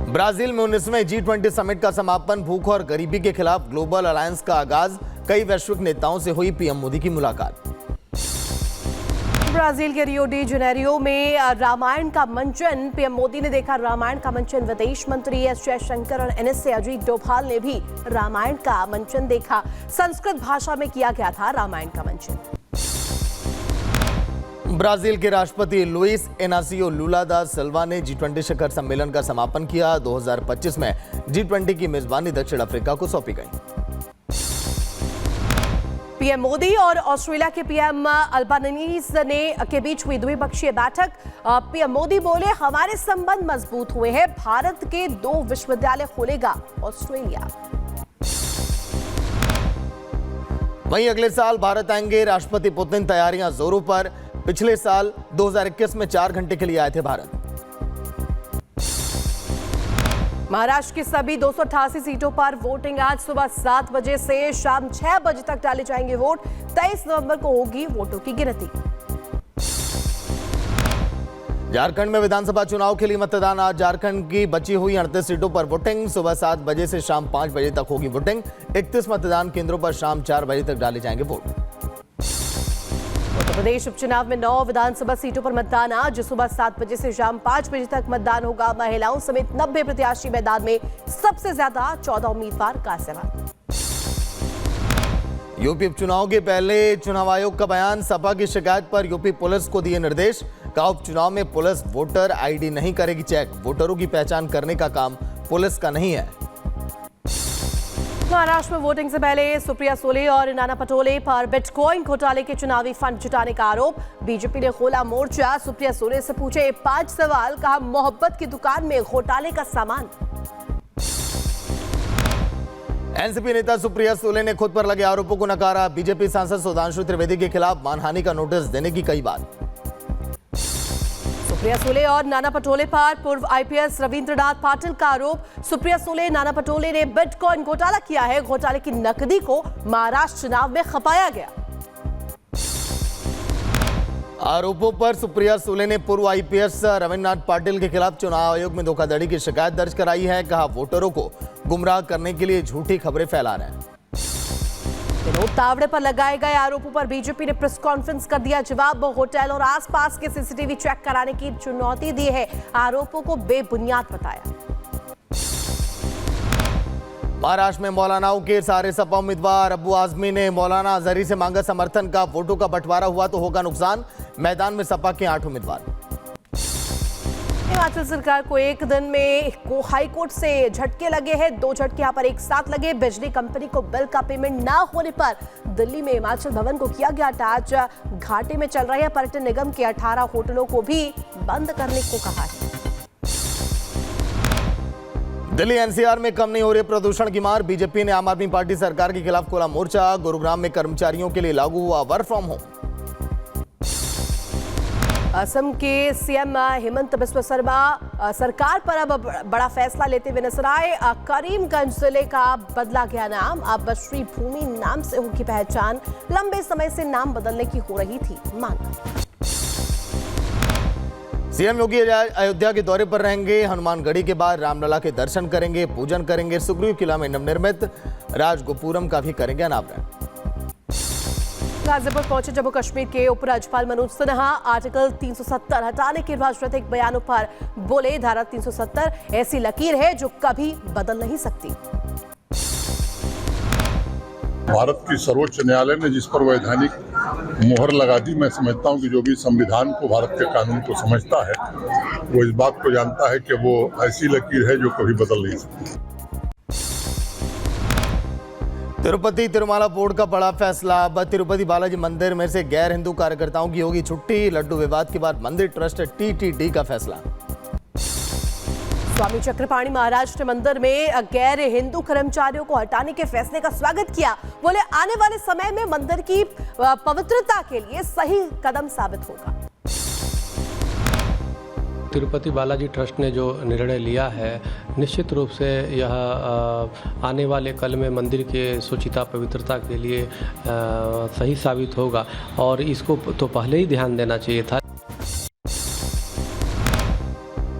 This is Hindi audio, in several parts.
ब्राजील में 19वें G20 समिट का समापन, भूख और गरीबी के खिलाफ ग्लोबल अलायंस का आगाज, कई वैश्विक नेताओं से हुई पीएम मोदी की मुलाकात। ब्राजील के रियो डी जेनेरियो में रामायण का मंचन, पीएम मोदी ने देखा रामायण का मंचन। विदेश मंत्री एस जयशंकर और एनएसए अजीत डोभाल ने भी रामायण का मंचन देखा। संस्कृत भाषा में किया गया था रामायण का मंचन। ब्राजील के राष्ट्रपति लुइस इनासियो लुला दा सिल्वा ने G20 शिखर सम्मेलन का समापन किया। 2025 में G20 की मेजबानी दक्षिण अफ्रीका को सौंपी गई। पीएम मोदी और ऑस्ट्रेलिया के पीएम अल्बानीज़ के बीच हुई द्विपक्षीय बैठक। पीएम मोदी बोले, हमारे संबंध मजबूत हुए हैं, भारत के 2 विश्वविद्यालय खोलेगा ऑस्ट्रेलिया। वहीं अगले साल भारत आएंगे राष्ट्रपति पुतिन, तैयारियां जोरों पर। पिछले साल 2021 में 4 घंटे के लिए आए थे भारत। महाराष्ट्र की सभी 288 सीटों पर वोटिंग आज सुबह 7 बजे से शाम 6 बजे तक डाले जाएंगे वोट। 23 नवंबर को होगी वोटों की गिनती। झारखंड में विधानसभा चुनाव के लिए मतदान आज। झारखंड की बची हुई 38 सीटों पर वोटिंग सुबह 7 बजे से शाम 5 बजे तक होगी वोटिंग। 31 मतदान केंद्रों पर शाम 4 बजे तक डाले जाएंगे वोट। उत्तर प्रदेश उपचुनाव में 9 विधानसभा सीटों पर मतदान आज सुबह 7 बजे से शाम 5 बजे तक मतदान होगा। महिलाओं समेत 90 प्रत्याशी मैदान में, सबसे ज्यादा 14 उम्मीदवार कांस्यवान। यूपी उपचुनाव के पहले चुनाव आयोग का बयान, सपा की शिकायत पर यूपी पुलिस को दिए निर्देश। कहा, उपचुनाव में पुलिस वोटर आईडी नहीं करेगी चेक, वोटरों की पहचान करने का काम पुलिस का नहीं है। महाराष्ट्र में वोटिंग से पहले सुप्रिया सुले और नाना पटोले पर बिटकॉइन घोटाले के चुनावी फंड जुटाने का आरोप। बीजेपी ने खोला मोर्चा, सुप्रिया सुले से पूछे 5 सवाल। कहा, मोहब्बत की दुकान में घोटाले का सामान। एनसीपी नेता सुप्रिया सुले ने खुद पर लगे आरोपों को नकारा। बीजेपी सांसद सुधांशु त्रिवेदी के खिलाफ मानहानि का नोटिस देने की कई बात। सुप्रिया सुले और नाना पटोले पर पूर्व आईपीएस रविंद्रनाथ पाटिल का आरोप। सुप्रिया सुले, नाना पटोले ने बिटकॉइन घोटाला किया है। घोटाले की नकदी को महाराष्ट्र चुनाव में खपाया गया। आरोपों पर सुप्रिया सुले ने पूर्व आईपीएस रविंद्रनाथ पाटिल के खिलाफ चुनाव आयोग में धोखाधड़ी की शिकायत दर्ज कराई है। कहा, वोटरों को गुमराह करने के लिए झूठी खबरें फैला रहे हैं। विनोद तावड़े पर लगाए गए आरोपों पर बीजेपी ने प्रेस कॉन्फ्रेंस कर दिया जवाब। होटल और आसपास के सीसीटीवी चेक कराने की चुनौती दी है। आरोपों को बेबुनियाद बताया। महाराष्ट्र में मौलानाओं के सारे सपा उम्मीदवार। अबू आजमी ने मौलाना अजहरी से मांगा समर्थन का, वोटों का बंटवारा हुआ तो होगा नुकसान। मैदान में सपा के 8 उम्मीदवार। हिमाचल सरकार को एक दिन में हाईकोर्ट से झटके लगे हैं। 2 झटके यहां पर एक साथ लगे। बिजली कंपनी को बिल का पेमेंट ना होने पर दिल्ली में हिमाचल भवन को किया गया अटैच। घाटे में चल रहे पर्यटन निगम के 18 होटलों को भी बंद करने को कहा है। दिल्ली एनसीआर में कम नहीं हो रही प्रदूषण की मार। बीजेपी ने आम आदमी पार्टी सरकार के खिलाफ खोला मोर्चा। गुरुग्राम में कर्मचारियों के लिए लागू हुआ वर्क फ्रॉम होम। असम के सीएम हेमंत बिस्वा शर्मा सरकार पर अब बड़ा फैसला लेते हुए नजर आए। करीमगंज जिले का बदला गया नाम, अब श्री भूमि नाम से होगी पहचान। लंबे समय से नाम बदलने की हो रही थी मांग। सीएम योगी अयोध्या के दौरे पर रहेंगे। हनुमानगढ़ी के बाद रामलला के दर्शन करेंगे, पूजन करेंगे। सुग्रीव किला में नवनिर्मित राजगोपुरम का भी करेंगे अनावरण। गाजीपुर पहुंचे जम्मू कश्मीर के उपराज्यपाल मनोज सिन्हा। आर्टिकल 370 हटाने के राजनीतिक बयानों पर बोले, धारा 370 ऐसी लकीर है जो कभी बदल नहीं सकती। भारत की सर्वोच्च न्यायालय ने जिस पर वैधानिक मोहर लगा दी, मैं समझता हूं कि जो भी संविधान को, भारत के कानून को समझता है, वो इस बात को जानता है कि वो ऐसी लकीर है जो कभी बदल नहीं सकती। तिरुपति तिरुमाला बोर्ड का बड़ा फैसला। अब तिरुपति बालाजी मंदिर में से गैर हिंदू कार्यकर्ताओं की होगी छुट्टी। लड्डू विवाद के बाद मंदिर ट्रस्ट टीटीडी का फैसला। स्वामी चक्रपाणी महाराज ने मंदिर में गैर हिंदू कर्मचारियों को हटाने के फैसले का स्वागत किया। बोले, आने वाले समय में मंदिर की पवित्रता के लिए सही कदम साबित होगा। तिरुपति बालाजी ट्रस्ट ने जो निर्णय लिया है, निश्चित रूप से यह आने वाले कल में मंदिर के शुचिता पवित्रता के लिए सही साबित होगा और इसको तो पहले ही ध्यान देना चाहिए था।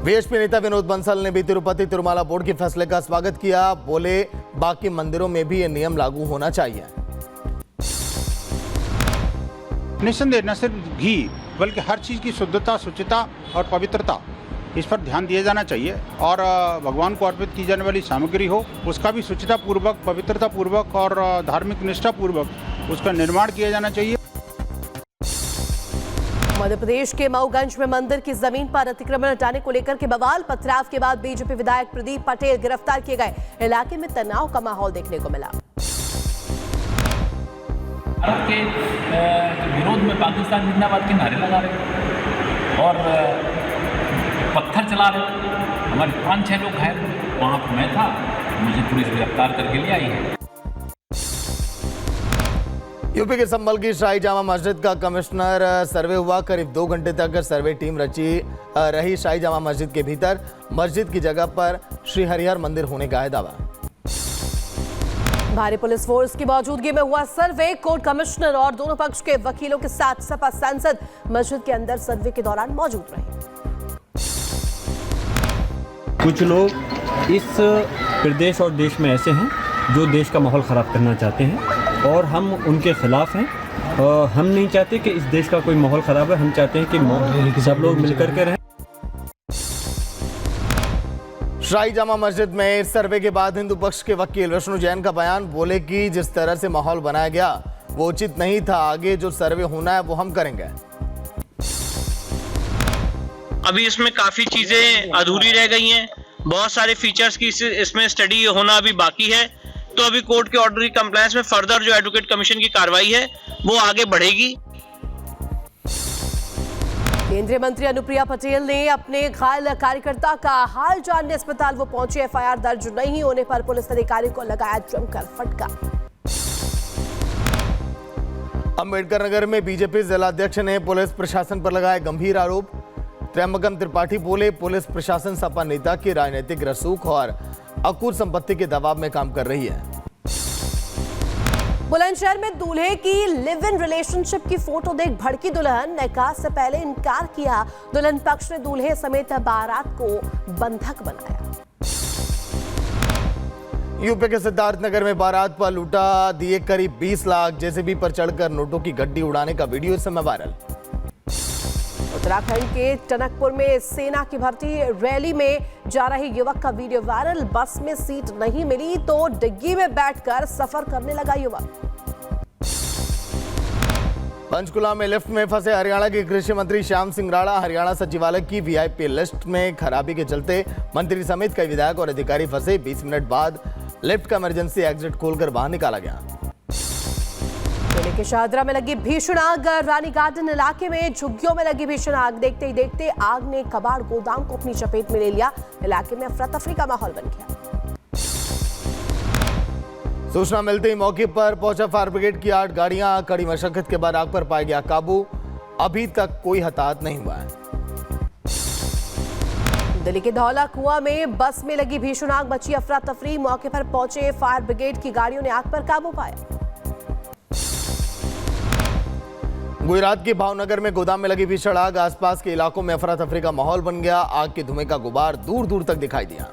बीएसपी नेता विनोद बंसल ने भी तिरुपति तिरुमाला बोर्ड के फैसले का स्वागत किया। बोले बाकी मंदिरों में भी ये नियम लागू होना चाहिए। निस्संदेह न सिर्फ घी बल्कि हर चीज़ की शुद्धता, शुचिता और पवित्रता, इस पर ध्यान दिया जाना चाहिए। और भगवान को अर्पित की जाने वाली सामग्री हो उसका भी शुचिता पूर्वक, पवित्रता पूर्वक और धार्मिक निष्ठा पूर्वक उसका निर्माण किया जाना चाहिए। मध्य प्रदेश के मऊगंज में मंदिर की जमीन पर अतिक्रमण हटाने को लेकर के बवाल। पथराव के बाद बीजेपी विधायक प्रदीप पटेल गिरफ्तार किए गए। इलाके में तनाव का माहौल देखने को मिला। भारत के विरोध में पाकिस्तान जिंदाबाद के नारे लगा रहे और पत्थर चला रहे। हमारे 5-6 लोग घायल हुए। वहाँ पर मैं था, मुझे पुलिस गिरफ्तार करके ले आई है। यूपी के संभल की शाही जामा मस्जिद का कमिश्नर सर्वे हुआ। करीब 2 घंटे तक सर्वे टीम रही शाही जामा मस्जिद के भीतर। मस्जिद की जगह पर श्री हरिहर मंदिर होने का है दावा। भारी पुलिस फोर्स की मौजूदगी में हुआ सर्वे। कोर्ट कमिश्नर और दोनों पक्ष के वकीलों के साथ सपा सांसद मस्जिद के अंदर सर्वे के दौरान मौजूद रहे। कुछ लोग इस प्रदेश और देश में ऐसे हैं जो देश का माहौल ख़राब करना चाहते हैं और हम उनके खिलाफ हैं। हम नहीं चाहते कि इस देश का कोई माहौल ख़राब है। हम चाहते हैं कि सब लोग मिलकर के रहें। शाही जामा मस्जिद में सर्वे के बाद हिंदू पक्ष के वकील विष्णु जैन का बयान। बोले कि जिस तरह से माहौल बनाया गया वो उचित नहीं था। आगे जो सर्वे होना है वो हम करेंगे। अभी इसमें काफी चीजें अधूरी रह गई हैं। बहुत सारे फीचर्स की इसमें स्टडी होना अभी बाकी है। तो अभी कोर्ट के ऑर्डर की कंप्लायंस में फर्दर जो एडवोकेट कमीशन की कार्रवाई है वो आगे बढ़ेगी। केंद्रीय मंत्री अनुप्रिया पटेल ने अपने घायल कार्यकर्ता का हाल जानने अस्पताल वो पहुंचे। एफआईआर दर्ज नहीं होने पर पुलिस अधिकारी को लगाया जमकर फटका। अंबेडकर नगर में बीजेपी जिलाध्यक्ष ने पुलिस प्रशासन पर लगाए गंभीर आरोप। त्र्यंबकम त्रिपाठी बोले पुलिस प्रशासन सपा नेता की राजनीतिक रसूख और अकूत संपत्ति के दबाव में काम कर रही है। बुलंदशहर में दूल्हे की लिव इन रिलेशनशिप की फोटो देख भड़की दुल्हन। निकाह से पहले इनकार किया। दुल्हन पक्ष ने दूल्हे समेत बारात को बंधक बनाया। यूपी के सिद्धार्थनगर में बारात पर लूटा दिए करीब 20 लाख। जेसीबी पर चढ़कर नोटों की गड्डी उड़ाने का वीडियो इस समय वायरल। उत्तराखंड के टनकपुर में सेना की भर्ती रैली में जा रहे युवक का वीडियो वायरल। बस में सीट नहीं मिली तो डिग्गी में बैठकर सफर करने लगा युवक। पंचकुला में लिफ्ट में फंसे हरियाणा के कृषि मंत्री श्याम सिंह राणा। हरियाणा सचिवालय की वीआईपी लिस्ट में खराबी के चलते मंत्री समेत कई विधायक और अधिकारी फंसे। 20 मिनट बाद लिफ्ट का इमरजेंसी एग्जिट खोलकर बाहर निकाला गया। जिले के शाहदरा में लगी भीषण आग। रानी गार्डन इलाके में झुग्गियों में लगी भीषण आग। देखते ही देखते आग ने कबाड़ गोदाम को अपनी चपेट में ले लिया। इलाके में अफरा तफरी का माहौल बन गया। सूचना मिलते ही मौके पर पहुंचा फायर ब्रिगेड की 8 गाड़ियां। कड़ी मशक्कत के बाद आग पर पाया गया काबू। अभी तक कोई हताहत नहीं हुआ है। दिल्ली के धौला कुआं में बस में लगी भीषण आग मची अफरा तफरी। मौके पर पहुंचे फायर ब्रिगेड की गाड़ियों ने आग पर काबू पाया। गुजरात के भावनगर में गोदाम में लगी भीषण आग। आसपास के इलाकों में अफरा तफरी का माहौल बन गया। आग के धुएं का गुबार दूर दूर तक दिखाई दिया।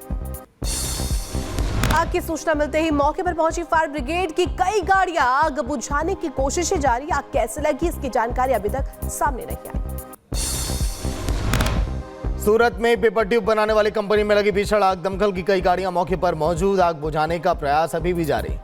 आग की सूचना मिलते ही मौके पर पहुंची फायर ब्रिगेड की कई गाड़ियां आग बुझाने की कोशिशें जारी। आग कैसे लगी इसकी जानकारी अभी तक सामने नहीं आई। सूरत में पेपर ट्यूब बनाने वाली कंपनी में लगी भीषण आग। दमकल की कई गाड़ियां मौके पर मौजूद। आग बुझाने का प्रयास अभी भी जारी।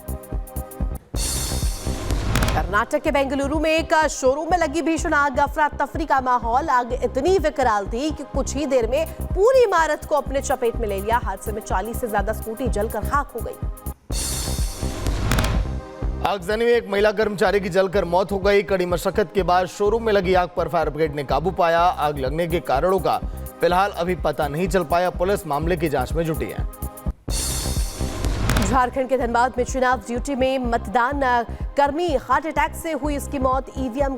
कर्नाटक के बेंगलुरु में एक शोरूम में लगी भीषण आग। अफरा तफरी का माहौल। आग इतनी विकराल थी कि कुछ ही देर में पूरी इमारत को अपने चपेट में ले लिया। हादसे में 40 से ज्यादा स्कूटी जलकर खाक हो गई। आगजनी में एक महिला कर्मचारी की जलकर मौत हो गई। कड़ी मशक्कत के बाद शोरूम में लगी आग पर फायर ब्रिगेड ने काबू पाया। आग लगने के कारणों का फिलहाल अभी पता नहीं चल पाया। पुलिस मामले की जांच में जुटी है। झारखंड के धनबाद में चुनाव ड्यूटी में मतदान कर्मी हार्ट अटैक से हुई इसकी मौत। ईवीएम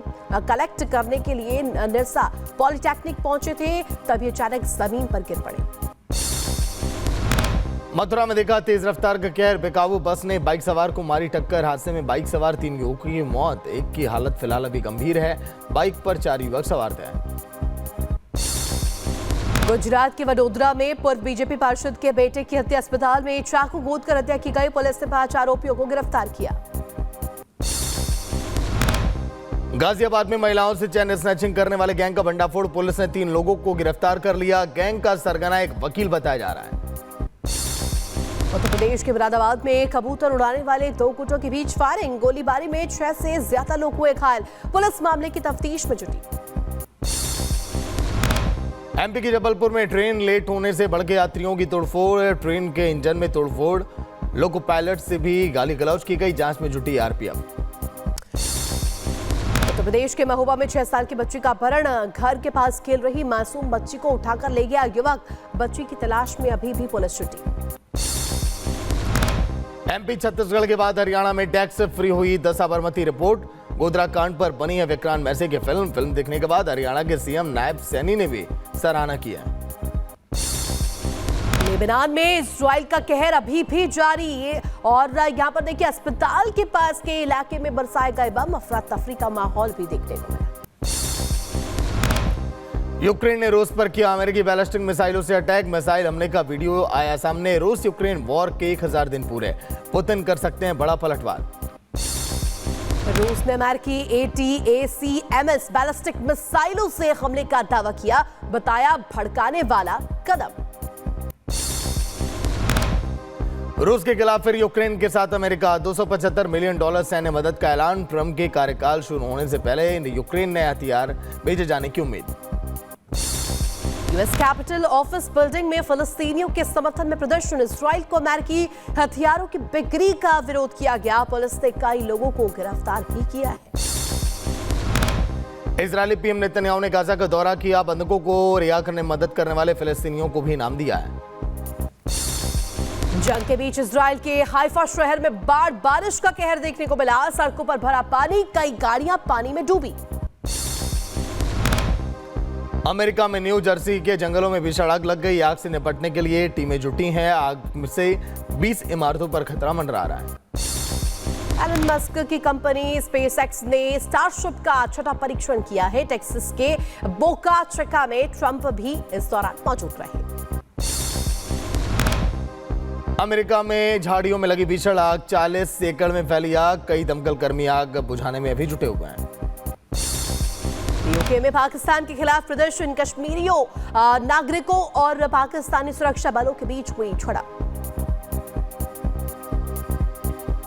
कलेक्ट करने के लिए निरसा पॉलिटेक्निक पहुंचे थे, तभी अचानक जमीन पर गिर पड़े। मथुरा में देखा तेज रफ्तार का कहर। बेकाबू बस ने बाइक सवार को मारी टक्कर। हादसे में बाइक सवार 3 युवकों की मौत। एक की हालत फिलहाल अभी गंभीर है। बाइक पर 4 युवक सवार थे। गुजरात के वडोदरा में पूर्व बीजेपी पार्षद के बेटे की हत्या, अस्पताल में चाकू गोद कर हत्या की गई। पुलिस ने 5 आरोपियों को गिरफ्तार किया। गाजियाबाद में महिलाओं से चैन स्नैचिंग करने वाले गैंग का भंडाफोड़, पुलिस ने 3 लोगों को गिरफ्तार कर लिया। गैंग का सरगना एक वकील बताया जा रहा है। उत्तर प्रदेश के मुरादाबाद में कबूतर उड़ाने वाले 2 गुटों के बीच फायरिंग, गोलीबारी में 6 से ज्यादा लोग हुए घायल। पुलिस मामले की तफ्तीश में जुटी। एमपी के जबलपुर में ट्रेन लेट होने से बढ़ के यात्रियों की तोड़फोड़, ट्रेन के इंजन में तोड़फोड़, लोको पायलट से भी गाली गलौज की गई। जांच में जुटी आरपीएफ। उत्तर प्रदेश के महोबा में 6 साल की बच्ची का अपहरण, घर के पास खेल रही मासूम बच्ची को उठाकर ले गया युवक। बच्ची की तलाश में अभी भी पुलिस जुटी। एमपी छत्तीसगढ़ के बाद हरियाणा में टैक्स फ्री हुई 10 साबरमती रिपोर्ट। गोधरा कांड पर बनी है विक्रांत मैसी की फिल्म देखने के बाद हरियाणा के सीएम नायब सैनी ने भी सराहना की है। लेबनान में इजराइल का कहर अभी भी जारी है और यहाँ पर देखिए अस्पताल के पास के इलाके में बरसाए गए बम, अफरा तफरी का माहौल भी देखने को मिला। यूक्रेन ने रूस पर किया अमेरिकी बैलिस्टिक मिसाइलों से अटैक, मिसाइल हमले का वीडियो आया सामने। रूस यूक्रेन वॉर के 1000 दिन पूरे, पुतिन कर सकते हैं बड़ा पलटवार। रूस ने अमेरिकी ATACMS बैलिस्टिक मिसाइलों से हमले का दावा किया, बताया भड़काने वाला कदम। रूस के खिलाफ फिर यूक्रेन के साथ अमेरिका, $275 मिलियन सैन्य मदद का ऐलान। ट्रंप के कार्यकाल शुरू होने से पहले यूक्रेन ने हथियार भेजे जाने की उम्मीद। यूएस कैपिटल ऑफिस बिल्डिंग में फिलिस्तीनियों के समर्थन में प्रदर्शन, इजराइल को अमेरिकी हथियारों की बिक्री का विरोध किया गया। पुलिस ने कई लोगों को गिरफ्तार भी किया है। इजरायली पीएम नेतन्याहू ने गाजा का दौरा किया, बंधकों को रिहा करने में मदद करने वाले फिलिस्तीनियों को भी इनाम दिया है। जंग के बीच इजराइल के हाइफा शहर में बारिश का कहर देखने को मिला। सड़कों पर भरा पानी, कई गाड़ियां पानी में डूबी। अमेरिका में न्यू जर्सी के जंगलों में भीषण आग लग गई। आग से निपटने के लिए टीमें जुटी हैं। आग से 20 इमारतों पर खतरा मंडरा रहा है। एलन मस्क की कंपनी स्पेसएक्स ने स्टारशिप का छठा परीक्षण किया है। टेक्सास के बोका चिका में ट्रंप भी इस दौरान मौजूद रहे। अमेरिका में झाड़ियों में लगी भीषण आग, 40 एकड़ में फैली आग। कई दमकल कर्मी आग बुझाने में अभी जुटे हुए हैं। यूके में पाकिस्तान के खिलाफ प्रदर्शन, कश्मीरियों, नागरिकों और पाकिस्तानी सुरक्षा बलों के बीच हुई झड़प।